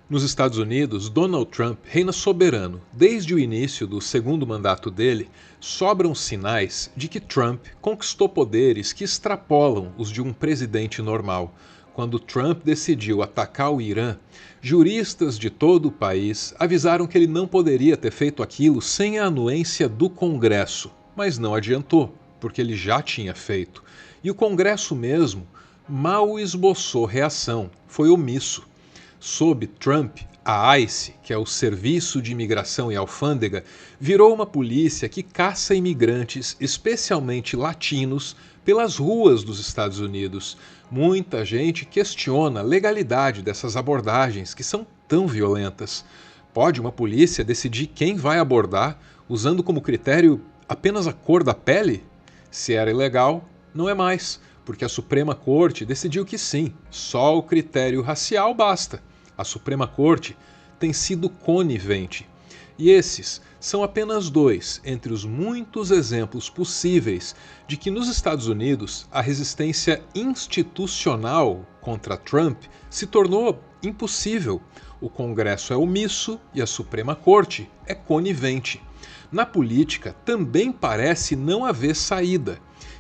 Nos Estados Unidos, Donald Trump reina soberano. Desde o início do segundo mandato dele, sobram sinais de que Trump conquistou poderes que extrapolam os de um presidente normal. Quando Trump decidiu atacar o Irã, juristas de todo o país avisaram que ele não poderia ter feito aquilo sem a anuência do Congresso. Mas não adiantou, porque ele já tinha feito. E o Congresso mesmo mal esboçou reação, foi omisso. Sob Trump, a ICE, que é o Serviço de Imigração e Alfândega, virou uma polícia que caça imigrantes, especialmente latinos, pelas ruas dos Estados Unidos. Muita gente questiona a legalidade dessas abordagens que são tão violentas. Pode uma polícia decidir quem vai abordar usando como critério apenas a cor da pele? Se era ilegal, não é mais, porque a Suprema Corte decidiu que sim, só o critério racial basta. A Suprema Corte tem sido conivente. E esses são apenas dois entre os muitos exemplos possíveis de que nos Estados Unidos a resistência institucional contra Trump se tornou impossível. O Congresso é omisso e a Suprema Corte é conivente. Na política também parece não haver saída.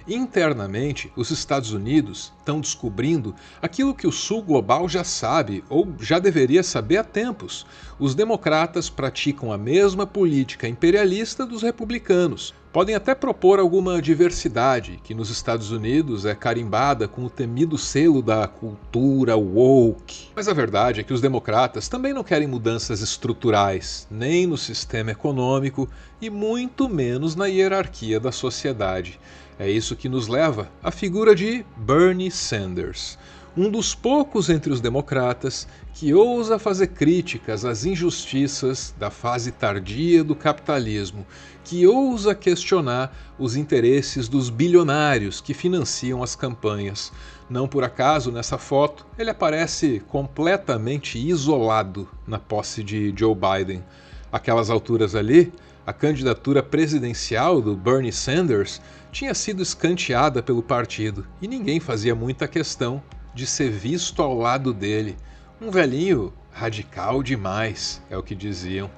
Internamente, os Estados Unidos estão descobrindo aquilo que o Sul global já sabe ou já deveria saber há tempos. Os democratas praticam a mesma política imperialista dos republicanos. Podem até propor alguma diversidade, que nos Estados Unidos é carimbada com o temido selo da cultura woke. Mas a verdade é que os democratas também não querem mudanças estruturais, nem no sistema econômico e muito menos na hierarquia da sociedade. É isso que nos leva à figura de Bernie Sanders, um dos poucos entre os democratas que ousa fazer críticas às injustiças da fase tardia do capitalismo, que ousa questionar os interesses dos bilionários que financiam as campanhas. Não por acaso, nessa foto, ele aparece completamente isolado na posse de Joe Biden. Aquelas alturas ali, a candidatura presidencial do Bernie Sanders tinha sido escanteada pelo partido e ninguém fazia muita questão de ser visto ao lado dele. Um velhinho radical demais, é o que diziam.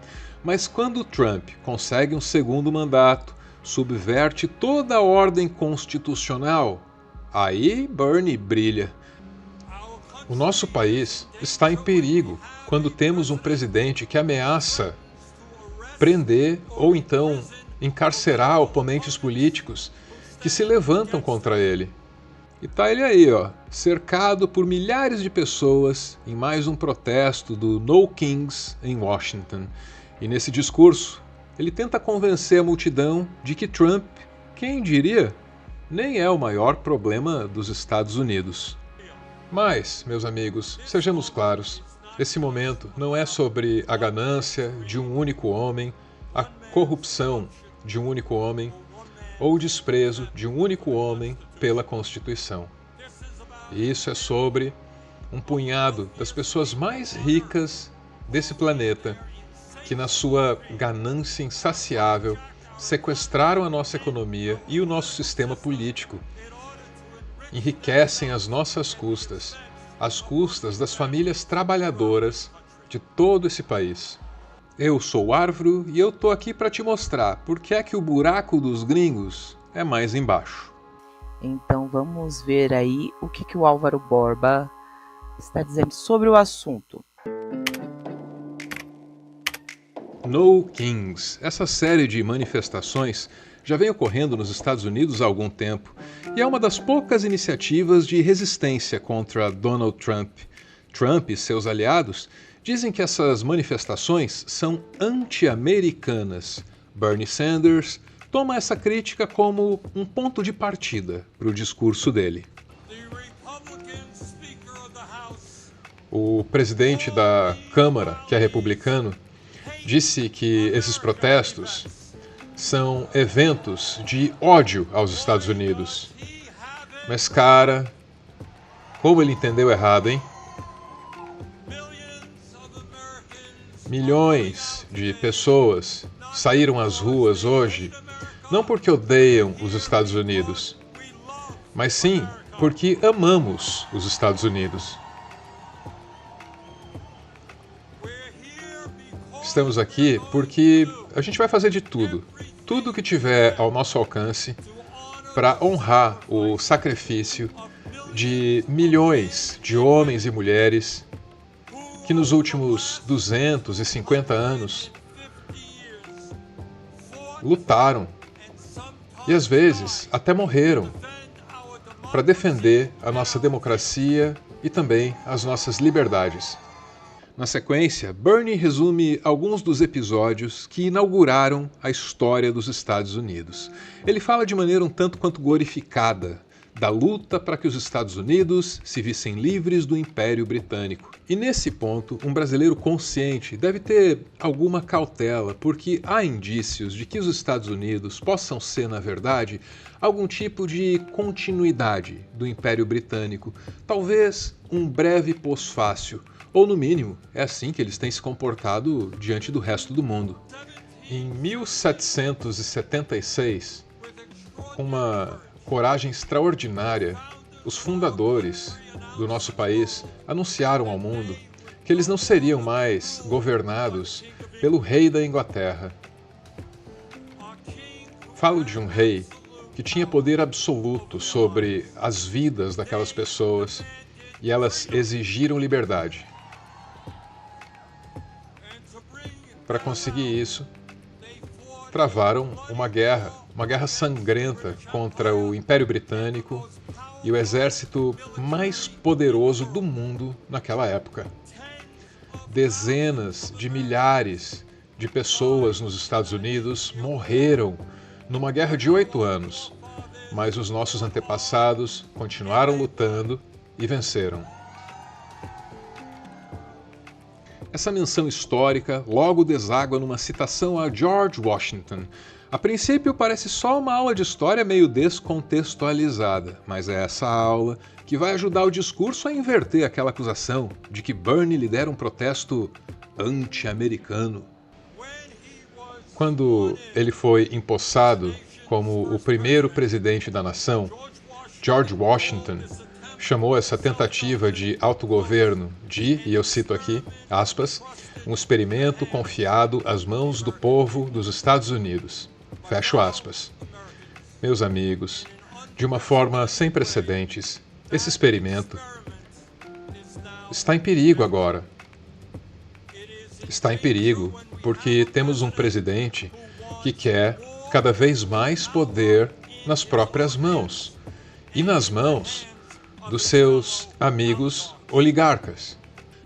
Mas quando Trump consegue um segundo mandato, subverte toda a ordem constitucional, aí Bernie brilha. O nosso país está em perigo quando temos um presidente que ameaça prender ou então encarcerar oponentes políticos que se levantam contra ele. E tá ele aí, ó, cercado por milhares de pessoas em mais um protesto do No Kings em Washington. E nesse discurso, ele tenta convencer a multidão de que Trump, quem diria, nem é o maior problema dos Estados Unidos. Mas, meus amigos, sejamos claros, esse momento não é sobre a ganância de um único homem, a corrupção de um único homem ou o desprezo de um único homem pela Constituição. Isso é sobre um punhado das pessoas mais ricas desse planeta que, na sua ganância insaciável, sequestraram a nossa economia e o nosso sistema político. Enriquecem às nossas custas, às custas das famílias trabalhadoras de todo esse país. Eu sou o Arvro e eu tô aqui para te mostrar por que é que o buraco dos gringos é mais embaixo. Então vamos ver aí o que o Álvaro Borba está dizendo sobre o assunto. No Kings. Essa série de manifestações já vem ocorrendo nos Estados Unidos há algum tempo e é uma das poucas iniciativas de resistência contra Donald Trump. Trump e seus aliados dizem que essas manifestações são anti-americanas. Bernie Sanders toma essa crítica como um ponto de partida para o discurso dele. O presidente da Câmara, que é republicano, disse que esses protestos são eventos de ódio aos Estados Unidos. Mas, cara, como ele entendeu errado, hein? Milhões de pessoas saíram às ruas hoje não porque odeiam os Estados Unidos, mas sim porque amamos os Estados Unidos. estamos aqui porque a gente vai fazer de tudo, tudo que tiver ao nosso alcance para honrar o sacrifício de milhões de homens e mulheres que nos últimos 250 anos lutaram e às vezes até morreram para defender a nossa democracia e também as nossas liberdades. Na sequência, Bernie resume alguns dos episódios que inauguraram a história dos Estados Unidos. Ele fala de maneira um tanto quanto glorificada da luta para que os Estados Unidos se vissem livres do Império Britânico. E nesse ponto, um brasileiro consciente deve ter alguma cautela, porque há indícios de que os Estados Unidos possam ser, na verdade, algum tipo de continuidade do Império Britânico, talvez um breve pós-fácil, ou no mínimo, é assim que eles têm se comportado diante do resto do mundo. Em 1776, uma coragem extraordinária, os fundadores do nosso país anunciaram ao mundo que eles não seriam mais governados pelo rei da Inglaterra. Falo de um rei que tinha poder absoluto sobre as vidas daquelas pessoas e elas exigiram liberdade. Para conseguir isso, travaram uma guerra sangrenta contra o Império Britânico e o exército mais poderoso do mundo naquela época. Dezenas de milhares de pessoas nos Estados Unidos morreram numa guerra de 8 anos, mas os nossos antepassados continuaram lutando e venceram. Essa menção histórica logo deságua numa citação a George Washington. A princípio parece só uma aula de história meio descontextualizada, mas é essa aula que vai ajudar o discurso a inverter aquela acusação de que Bernie lidera um protesto anti-americano. Quando ele foi empossado como o primeiro presidente da nação, George Washington chamou essa tentativa de autogoverno de, e eu cito aqui, aspas, um experimento confiado às mãos do povo dos Estados Unidos. Fecho aspas. Meus amigos, de uma forma sem precedentes, esse experimento está em perigo agora. Está em perigo porque temos um presidente que quer cada vez mais poder nas próprias mãos e nas mãos dos seus amigos oligarcas.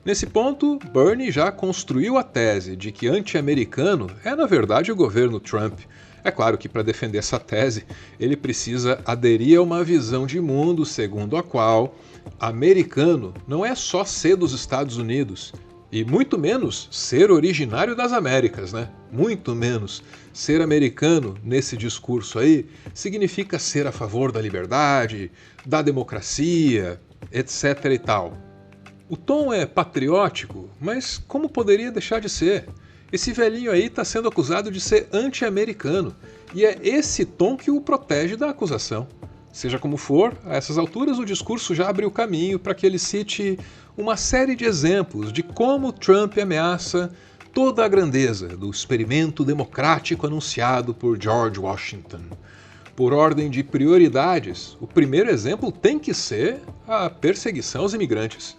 Nesse ponto, Bernie já construiu a tese de que anti-americano é, na verdade, o governo Trump. É claro que, para defender essa tese, ele precisa aderir a uma visão de mundo segundo a qual americano não é só ser dos Estados Unidos, e muito menos ser originário das Américas, né? Muito menos. Ser americano, nesse discurso aí, significa ser a favor da liberdade, da democracia, etc e tal. O tom é patriótico, mas como poderia deixar de ser? Esse velhinho aí está sendo acusado de ser anti-americano, e é esse tom que o protege da acusação. Seja como for, a essas alturas o discurso já abre o caminho para que ele cite uma série de exemplos de como Trump ameaça toda a grandeza do experimento democrático anunciado por George Washington. Por ordem de prioridades, o primeiro exemplo tem que ser a perseguição aos imigrantes.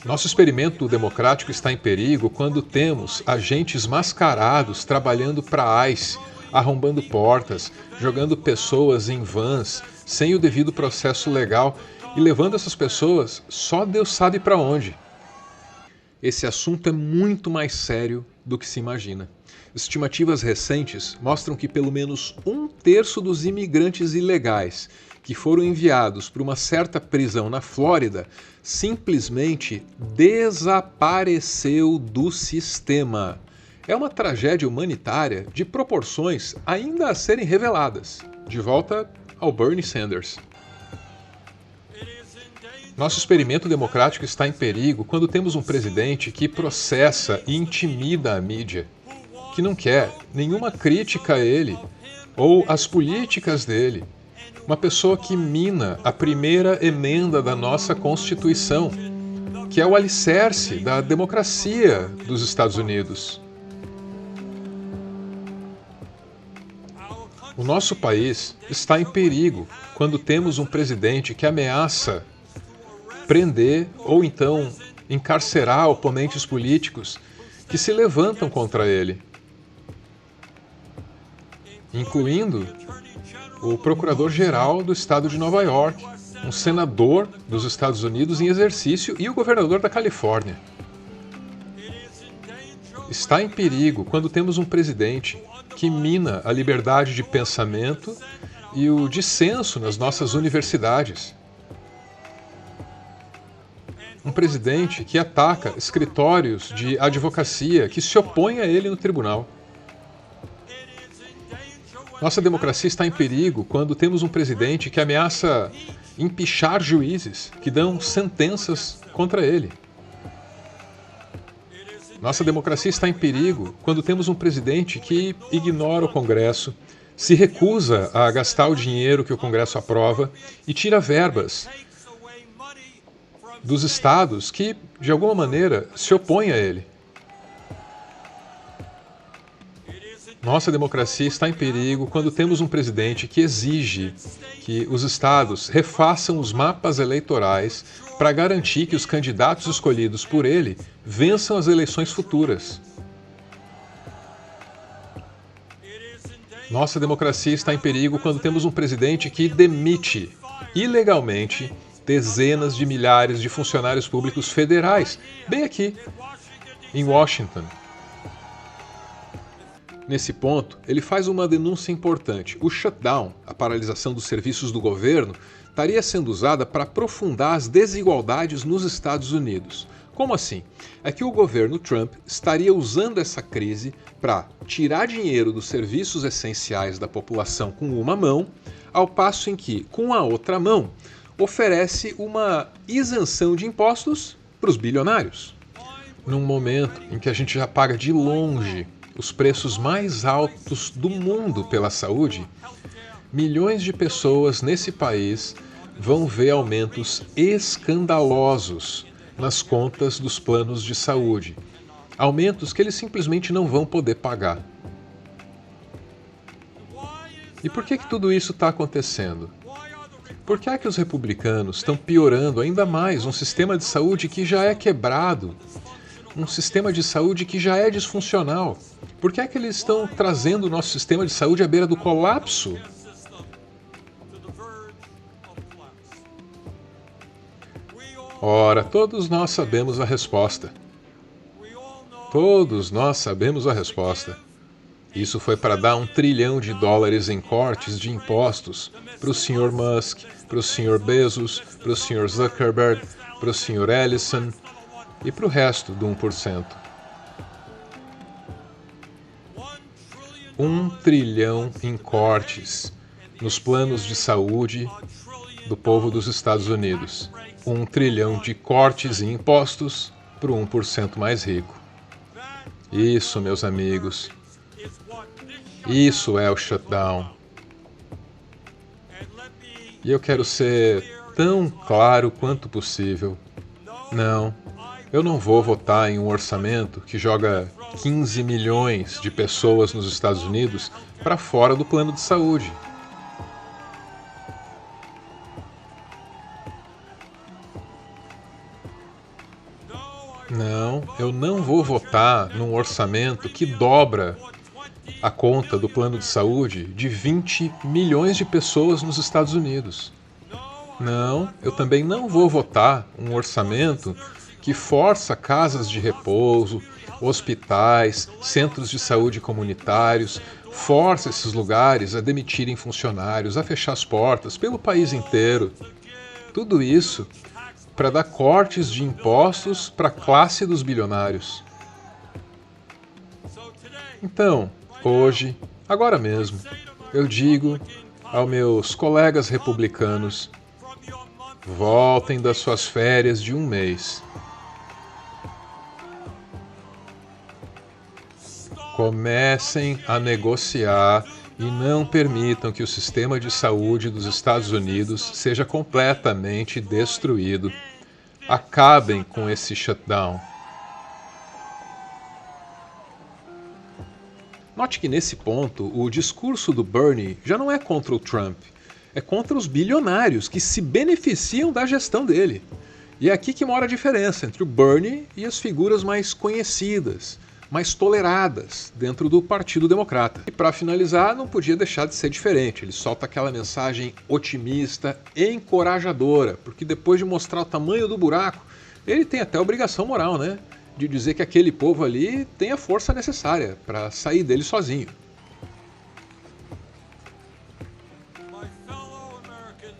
Nosso experimento democrático está em perigo quando temos agentes mascarados trabalhando para a ICE, arrombando portas, jogando pessoas em vans sem o devido processo legal e levando essas pessoas só Deus sabe para onde. Esse assunto é muito mais sério do que se imagina. Estimativas recentes mostram que pelo menos 1/3 dos imigrantes ilegais que foram enviados para uma certa prisão na Flórida simplesmente desapareceu do sistema. É uma tragédia humanitária de proporções ainda a serem reveladas. De volta ao Bernie Sanders. Nosso experimento democrático está em perigo quando temos um presidente que processa e intimida a mídia, que não quer nenhuma crítica a ele ou às políticas dele. Uma pessoa que mina a primeira emenda da nossa Constituição, que é o alicerce da democracia dos Estados Unidos. O nosso país está em perigo quando temos um presidente que ameaça prender ou então encarcerar oponentes políticos que se levantam contra ele, incluindo o procurador-geral do estado de Nova York, um senador dos Estados Unidos em exercício e o governador da Califórnia. Está em perigo quando temos um presidente que mina a liberdade de pensamento e o dissenso nas nossas universidades. Um presidente que ataca escritórios de advocacia que se opõem a ele no tribunal. Nossa democracia está em perigo quando temos um presidente que ameaça empichar juízes que dão sentenças contra ele. Nossa democracia está em perigo quando temos um presidente que ignora o Congresso, se recusa a gastar o dinheiro que o Congresso aprova e tira verbas dos estados que, de alguma maneira, se opõem a ele. Nossa democracia está em perigo quando temos um presidente que exige que os estados refaçam os mapas eleitorais para garantir que os candidatos escolhidos por ele vençam as eleições futuras. Nossa democracia está em perigo quando temos um presidente que demite ilegalmente dezenas de milhares de funcionários públicos federais, bem aqui, em Washington. Nesse ponto, ele faz uma denúncia importante. O shutdown, a paralisação dos serviços do governo, estaria sendo usada para aprofundar as desigualdades nos Estados Unidos. Como assim? É que o governo Trump estaria usando essa crise para tirar dinheiro dos serviços essenciais da população com uma mão, ao passo em que, com a outra mão, oferece uma isenção de impostos para os bilionários. Num momento em que a gente já paga de longe os preços mais altos do mundo pela saúde, milhões de pessoas nesse país vão ver aumentos escandalosos nas contas dos planos de saúde. Aumentos que eles simplesmente não vão poder pagar. E por que tudo isso está acontecendo? Por que é que os republicanos estão piorando ainda mais um sistema de saúde que já é quebrado? Um sistema de saúde que já é disfuncional? Por que é que eles estão trazendo o nosso sistema de saúde à beira do colapso? Ora, todos nós sabemos a resposta. Todos nós sabemos a resposta. Isso foi para dar $1 trilhão em cortes de impostos para o Sr. Musk, para o Sr. Bezos, para o Sr. Zuckerberg, para o Sr. Ellison e para o resto do 1%. $1 trilhão em cortes nos planos de saúde do povo dos Estados Unidos. $1 trilhão de cortes em impostos para o 1% mais rico. Isso, meus amigos. Isso é o shutdown. E eu quero ser tão claro quanto possível. Não, eu não vou votar em um orçamento que joga 15 milhões de pessoas nos Estados Unidos para fora do plano de saúde. Não, eu não vou votar num orçamento que dobra a conta do plano de saúde de 20 milhões de pessoas nos Estados Unidos. Não, eu também não vou votar um orçamento que força casas de repouso, hospitais, centros de saúde comunitários, força esses lugares a demitirem funcionários, a fechar as portas pelo país inteiro. Tudo isso para dar cortes de impostos para a classe dos bilionários. Então, hoje, agora mesmo, eu digo aos meus colegas republicanos: voltem das suas férias de um mês. Comecem a negociar e não permitam que o sistema de saúde dos Estados Unidos seja completamente destruído. Acabem com esse shutdown. Note que nesse ponto, o discurso do Bernie já não é contra o Trump, é contra os bilionários que se beneficiam da gestão dele. E é aqui que mora a diferença entre o Bernie e as figuras mais conhecidas, mais toleradas dentro do Partido Democrata. E para finalizar, não podia deixar de ser diferente. Ele solta aquela mensagem otimista, encorajadora, porque depois de mostrar o tamanho do buraco, ele tem até a obrigação moral, né? De dizer que aquele povo ali tem a força necessária para sair dele sozinho.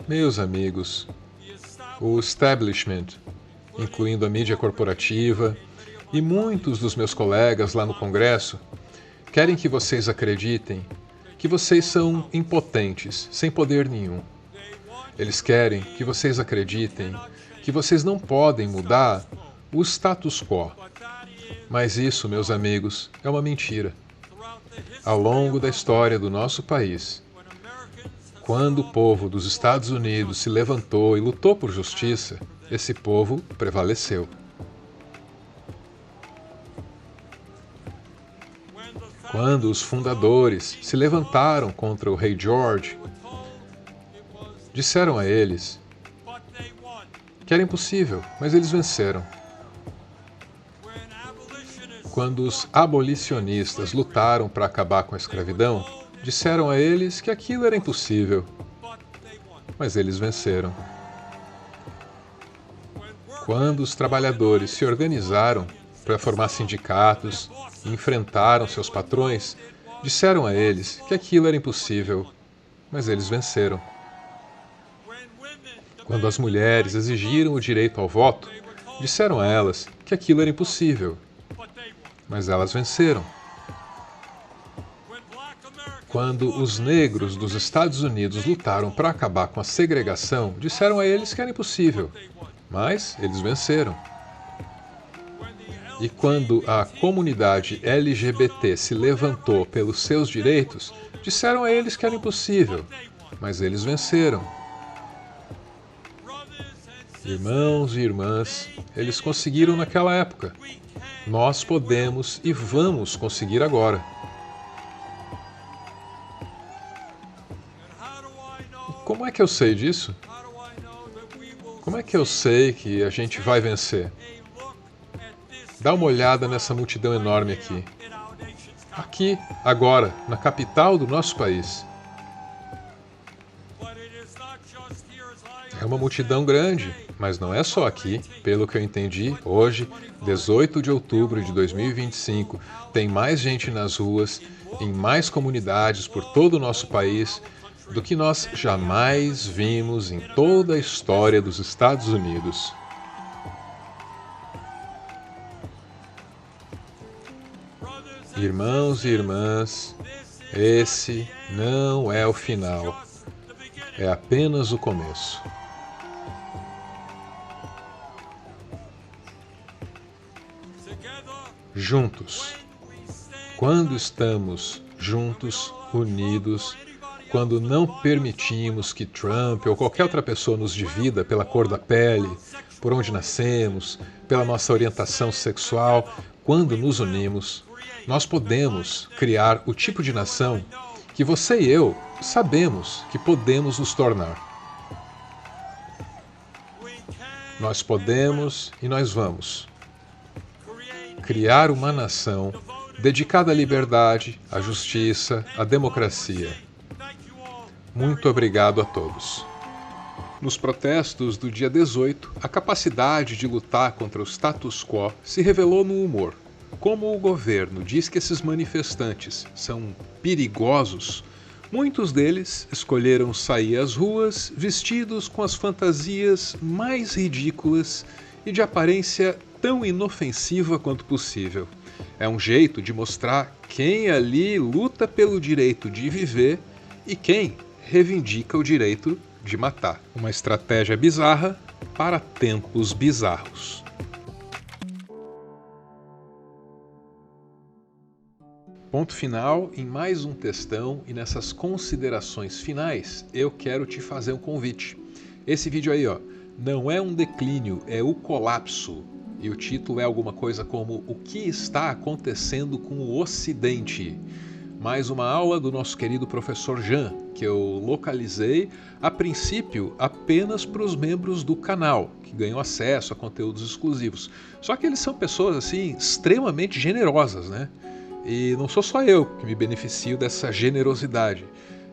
Meus amigos, o establishment, incluindo a mídia corporativa e muitos dos meus colegas lá no Congresso, querem que vocês acreditem que vocês são impotentes, sem poder nenhum. Eles querem que vocês acreditem que vocês não podem mudar o status quo. Mas isso, meus amigos, é uma mentira. Ao longo da história do nosso país, quando o povo dos Estados Unidos se levantou e lutou por justiça, esse povo prevaleceu. Quando os fundadores se levantaram contra o rei George, disseram a eles que era impossível, mas eles venceram. Quando os abolicionistas lutaram para acabar com a escravidão, disseram a eles que aquilo era impossível, mas eles venceram. Quando os trabalhadores se organizaram para formar sindicatos e enfrentaram seus patrões, disseram a eles que aquilo era impossível, mas eles venceram. Quando as mulheres exigiram o direito ao voto, disseram a elas que aquilo era impossível, mas elas venceram. Quando os negros dos Estados Unidos lutaram para acabar com a segregação, disseram a eles que era impossível, mas eles venceram. E quando a comunidade LGBT se levantou pelos seus direitos, disseram a eles que era impossível, mas eles venceram. Irmãos e irmãs, eles conseguiram naquela época. Nós podemos e vamos conseguir agora. Como é que eu sei disso? Como é que eu sei que a gente vai vencer? Dá uma olhada nessa multidão enorme aqui. Aqui, agora, na capital do nosso país. É uma multidão grande, mas não é só aqui. Pelo que eu entendi, hoje, 18 de outubro de 2025, tem mais gente nas ruas, em mais comunidades por todo o nosso país, do que nós jamais vimos em toda a história dos Estados Unidos. Irmãos e irmãs, esse não é o final, é apenas o começo. Juntos. Quando estamos juntos, unidos, quando não permitimos que Trump ou qualquer outra pessoa nos divida pela cor da pele, por onde nascemos, pela nossa orientação sexual, quando nos unimos, nós podemos criar o tipo de nação que você e eu sabemos que podemos nos tornar. Nós podemos e nós vamos criar uma nação dedicada à liberdade, à justiça, à democracia. Muito obrigado a todos. Nos protestos do dia 18, a capacidade de lutar contra o status quo se revelou no humor. Como o governo diz que esses manifestantes são perigosos, muitos deles escolheram sair às ruas vestidos com as fantasias mais ridículas e de aparência tão inofensiva quanto possível. É um jeito de mostrar quem ali luta pelo direito de viver e quem reivindica o direito de matar. Uma estratégia bizarra para tempos bizarros. Ponto final em mais um textão, e nessas considerações finais eu quero te fazer um convite. Esse vídeo aí, ó, não é um declínio, é o colapso. E o título é alguma coisa como O que está acontecendo com o Ocidente? mais uma aula do nosso querido professor Jean, que eu localizei, a princípio, apenas para os membros do canal, que ganham acesso a conteúdos exclusivos. Só que eles são pessoas, assim, extremamente generosas, né? E não sou só eu que me beneficio dessa generosidade.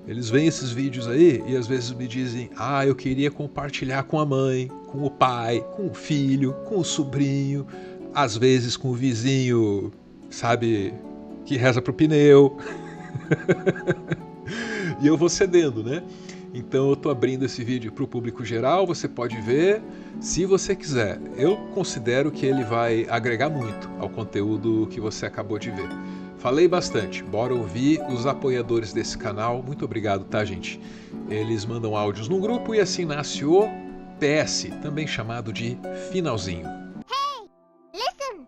Eles veem esses vídeos aí e às vezes me dizem: ah, eu queria compartilhar com a mãe, com o pai, com o filho, com o sobrinho, às vezes com o vizinho, sabe, que reza pro pneu. E eu vou cedendo, né? Então eu tô abrindo esse vídeo para o público geral, você pode ver se você quiser. Eu considero que ele vai agregar muito ao conteúdo que você acabou de ver. Falei bastante, bora ouvir os apoiadores desse canal. Muito obrigado, tá, gente? Eles mandam áudios no grupo e assim nasce o PS, também chamado de finalzinho. Hey, listen!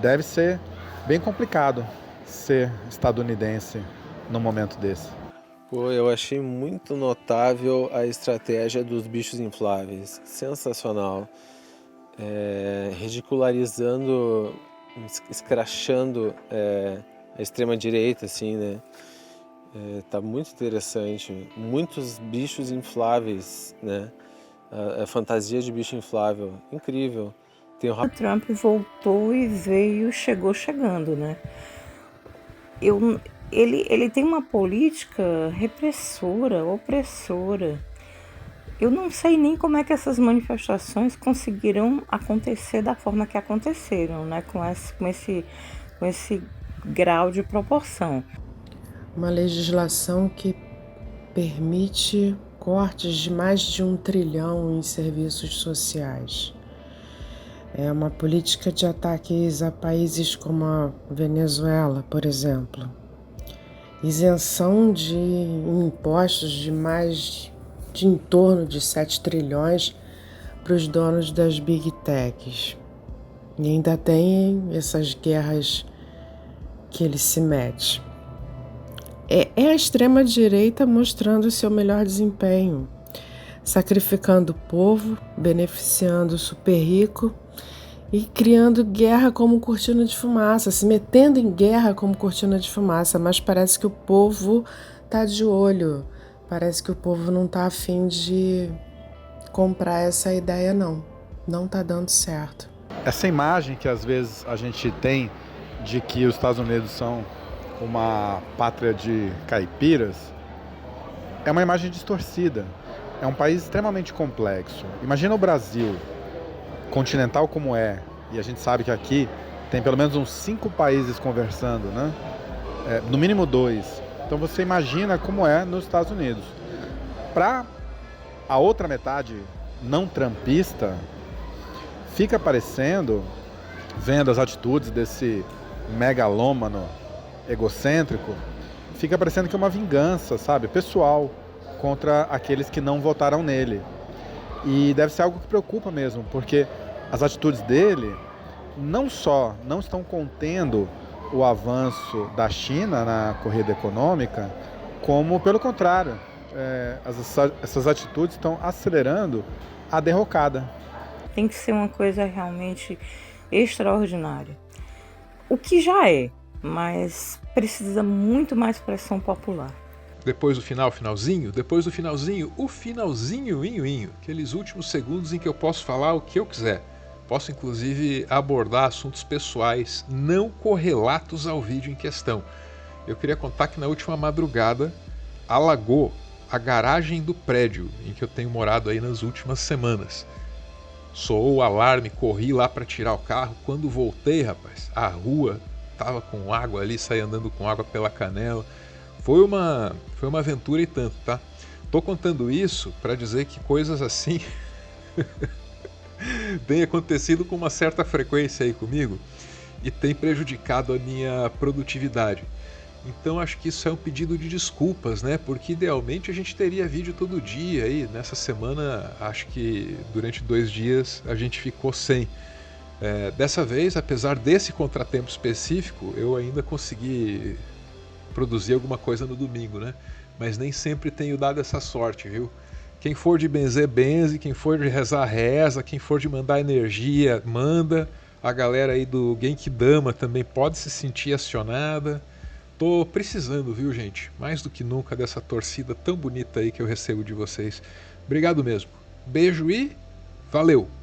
Deve ser bem complicado ser estadunidense num momento desse. Pô, eu achei muito notável a estratégia dos bichos infláveis. Sensacional. Ridicularizando, escrachando a extrema-direita, assim, né? Tá muito interessante. Muitos bichos infláveis, né? A fantasia de bicho inflável. Incrível. Tem O Trump voltou e chegou chegando, né? Ele tem uma política repressora, opressora. Eu não sei nem como é que essas manifestações conseguiram acontecer da forma que aconteceram, né? Com esse grau de proporção. Uma legislação que permite cortes de mais de 1 trilhão em serviços sociais. É uma política de ataques a países como a Venezuela, por exemplo. Isenção de impostos de em torno de 7 trilhões para os donos das Big Techs. E ainda tem essas guerras que ele se mete. É a extrema-direita mostrando seu melhor desempenho, sacrificando o povo, beneficiando o super rico e criando guerra como cortina de fumaça, se metendo em guerra como cortina de fumaça, mas parece que o povo tá de olho, parece que o povo não tá a fim de comprar essa ideia não tá dando certo. Essa imagem que às vezes a gente tem de que os Estados Unidos são uma pátria de caipiras é uma imagem distorcida. É um país extremamente complexo. Imagina o Brasil, continental como é, e a gente sabe que aqui tem pelo menos uns 5 países conversando, né? No mínimo 2. Então você imagina como é nos Estados Unidos. Para a outra metade não trumpista, fica parecendo, vendo as atitudes desse megalômano egocêntrico, fica parecendo que é uma vingança, sabe, pessoal, contra aqueles que não votaram nele. E deve ser algo que preocupa mesmo, porque as atitudes dele não só não estão contendo o avanço da China na corrida econômica, como, pelo contrário, essas atitudes estão acelerando a derrocada. Tem que ser uma coisa realmente extraordinária. O que já é, mas precisa muito mais pressão popular. Depois do finalzinho, o finalzinho, aqueles últimos segundos em que eu posso falar o que eu quiser. Posso inclusive abordar assuntos pessoais não correlatos ao vídeo em questão. Eu queria contar que na última madrugada alagou a garagem do prédio em que eu tenho morado aí nas últimas semanas. Soou o alarme, corri lá para tirar o carro. Quando voltei, rapaz, a rua tava com água ali, saí andando com água pela canela. Foi uma aventura e tanto, tá? Tô contando isso para dizer que coisas assim têm acontecido com uma certa frequência aí comigo e tem prejudicado a minha produtividade. Então acho que isso é um pedido de desculpas, né? Porque idealmente a gente teria vídeo todo dia aí. Nessa semana, acho que durante 2 dias a gente ficou sem. Dessa vez, apesar desse contratempo específico, eu ainda consegui produzir alguma coisa no domingo, né? Mas nem sempre tenho dado essa sorte, viu? Quem for de benzer, benze, quem for de rezar, reza, quem for de mandar energia, manda. A galera aí do Genkidama também pode se sentir acionada. Tô precisando, viu, gente? Mais do que nunca dessa torcida tão bonita aí que eu recebo de vocês. Obrigado mesmo. Beijo e valeu!